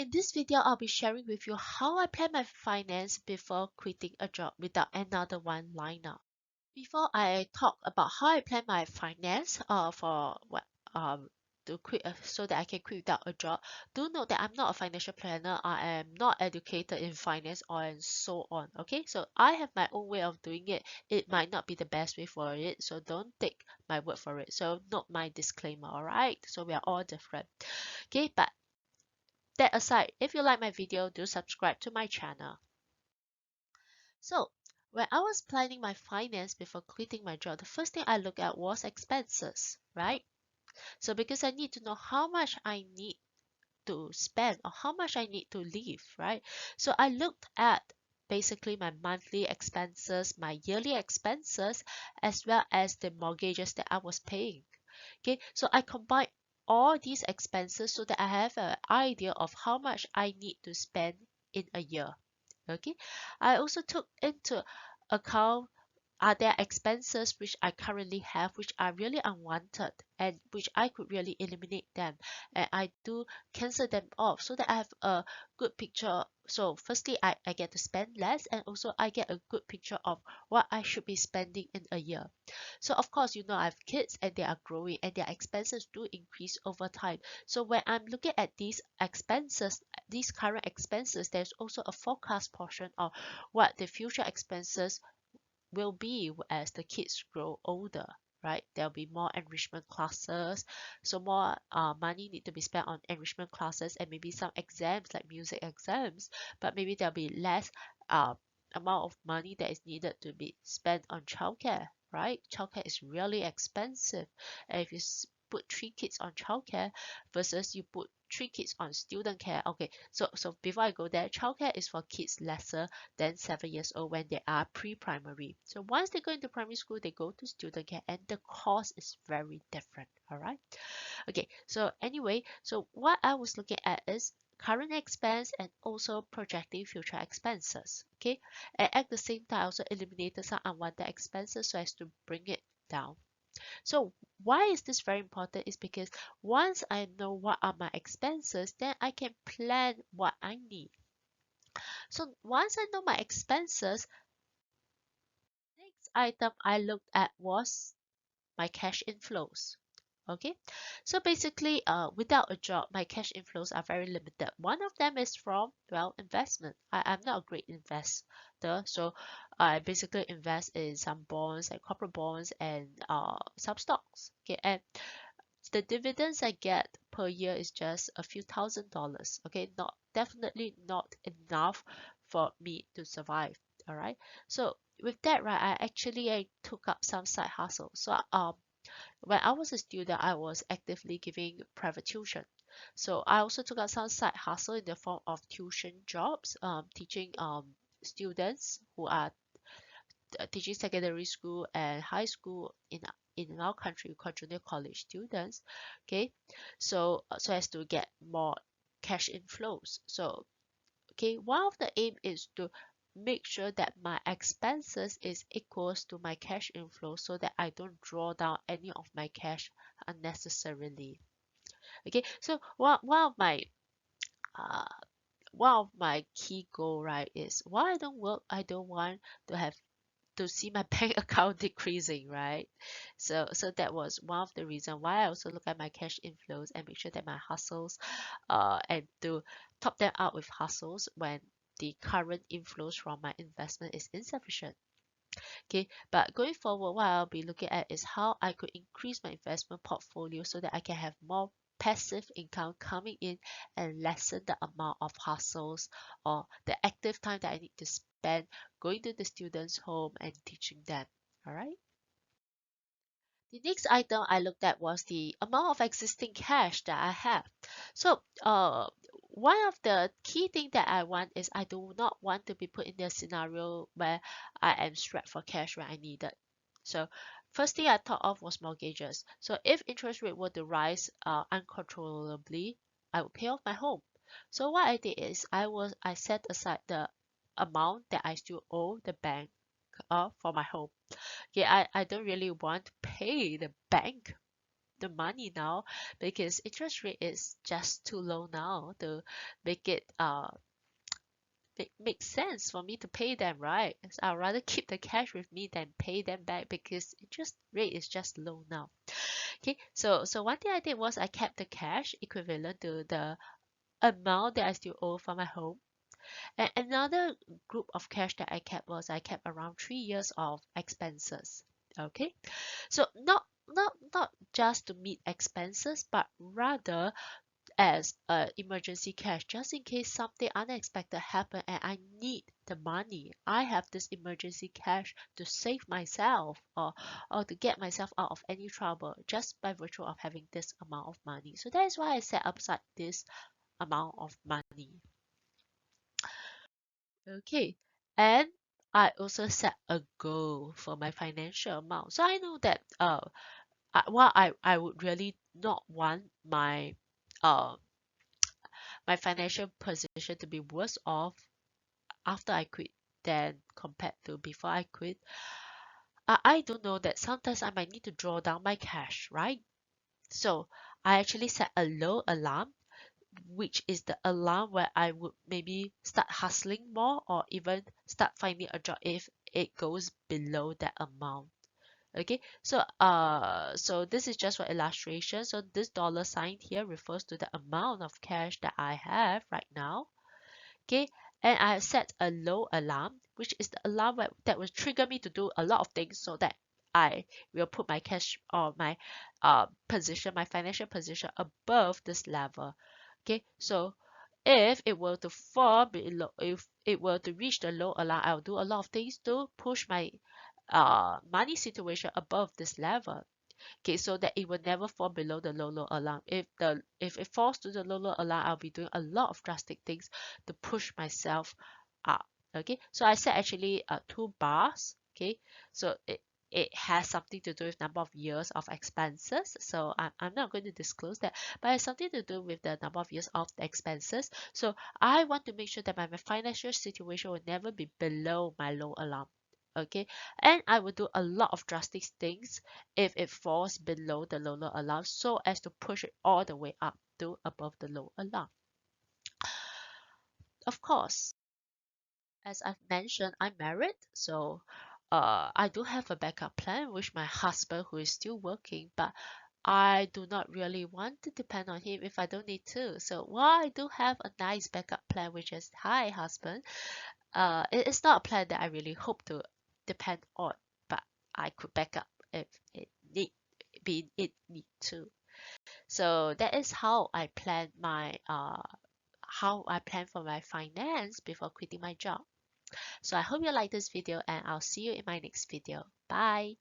In this video, I'll be sharing with you how I plan my finance before quitting a job without another one lined up. Before I talk about how I plan my finance for what to quit so that I can quit without a job, do note that I'm not a financial planner. I am not educated in finance or and so on. Okay, so I have my own way of doing it. It might not be the best way for it, so don't take my word for it. So note my disclaimer, alright? So we are all different. Okay, but that aside, if you like my video, do subscribe to my channel. So, when I was planning my finance before quitting my job, the first thing I looked at was expenses, right? So because I need to know how much I need to spend or how much I need to leave, right? So I looked at basically my monthly expenses, my yearly expenses, as well as the mortgages that I was paying. Okay, so I combined all these expenses so that I have an idea of how much I need to spend in a year. Okay, I also took into account are there expenses which I currently have which are really unwanted and which I could really eliminate them, and I do cancel them off so that I have a good picture. So firstly, I get to spend less, and also I get a good picture of what I should be spending in a year. So of course, you know, I have kids and they are growing and their expenses do increase over time. So when I'm looking at these expenses, these current expenses, there's also a forecast portion of what the future expenses will be as the kids grow older, right? There'll be more enrichment classes, so more money need to be spent on enrichment classes and maybe some exams like music exams, but maybe there'll be less amount of money that is needed to be spent on childcare, right? Childcare is really expensive, and if you put 3 kids on childcare versus you put 3 kids on student care. Okay, so before I go there, childcare is for kids lesser than 7 years old when they are pre-primary. So once they go into primary school, they go to student care and the cost is very different. All right. Okay. So anyway, so what I was looking at is current expense and also projecting future expenses. Okay. And at the same time, I also eliminated some unwanted expenses so as to bring it down. So why is this very important is because once I know what are my expenses, then I can plan what I need. So once I know my expenses, next item I looked at was my cash inflows. Okay, so basically, without a job, my cash inflows are very limited. One of them is from, well, investment. I'm not a great investor, so I basically invest in some bonds, like corporate bonds, and some stocks. Okay, and the dividends I get per year is just a few $1,000s. Okay, not definitely not enough for me to survive. All right, so with that, right, I took up some side hustles. So when I was a student, I was actively giving private tuition. So I also took up some side hustle in the form of tuition jobs, teaching students who are teaching secondary school and high school in our country, we call junior college students. Okay, so as to get more cash inflows. So okay, one of the aim is to make sure that my expenses is equals to my cash inflow so that I don't draw down any of my cash unnecessarily. Okay, so uh, one of my key goal, right, is why I don't work, I don't want to have to see my bank account decreasing, right? So that was one of the reason why I also look at my cash inflows and make sure that my hustles and to top them out with hustles when the current inflows from my investment is insufficient. Okay, but going forward, what I'll be looking at is how I could increase my investment portfolio so that I can have more passive income coming in and lessen the amount of hustles or the active time that I need to spend going to the students' home and teaching them. All right. The next item I looked at was the amount of existing cash that I have. So, one of the key things that I want is I do not want to be put in a scenario where I am strapped for cash when I need it. So, first thing I thought of was mortgages. So, if interest rate were to rise uncontrollably, I would pay off my home. So, what I did is I set aside the amount that I still owe the bank for my home. Yeah, I don't really want to pay the bank the money now because interest rate is just too low now to make it make sense for me to pay them, right? So I'd rather keep the cash with me than pay them back because interest rate is just low now. Okay, so one thing I did was I kept the cash equivalent to the amount that I still owe for my home. And another group of cash that I kept was I kept around 3 years of expenses. Okay, so not just to meet expenses, but rather as emergency cash, just in case something unexpected happen and I need the money. I have this emergency cash to save myself or to get myself out of any trouble just by virtue of having this amount of money. So that is why I set aside this amount of money. Okay, and I also set a goal for my financial amount. So I know that while I would really not want uh my financial position to be worse off after I quit than compared to before I quit, I do know that sometimes I might need to draw down my cash, right? So I actually set a low alarm, which is the alarm where I would maybe start hustling more or even start finding a job if it goes below that amount. Okay, so this is just for illustration. So this dollar sign here refers to the amount of cash that I have right now. Okay, and I set a low alarm, which is the alarm that will trigger me to do a lot of things so that I will put my cash or my position, my financial position above this level. Okay, so if it were to fall below, if it were to reach the low alarm, I'll do a lot of things to push my money situation above this level. Okay, so that it will never fall below the low alarm. If it falls to the low alarm, I'll be doing a lot of drastic things to push myself up. Okay, so I set actually two bars. Okay, so it has something to do with number of years of expenses. So I'm not going to disclose that, but it has something to do with the number of years of the expenses. So I want to make sure that my financial situation will never be below my low alarm. Okay, and I will do a lot of drastic things if it falls below the low alarm so as to push it all the way up to above the low alarm. Of course, as I've mentioned, I'm married, so I do have a backup plan with my husband who is still working, but I do not really want to depend on him if I don't need to. So while I do have a nice backup plan, which is hi husband, it is not a plan that I really hope to depend on, but I could back up if it need to. So that is how I plan for my finance before quitting my job. So I hope you like this video and I'll see you in my next video. Bye.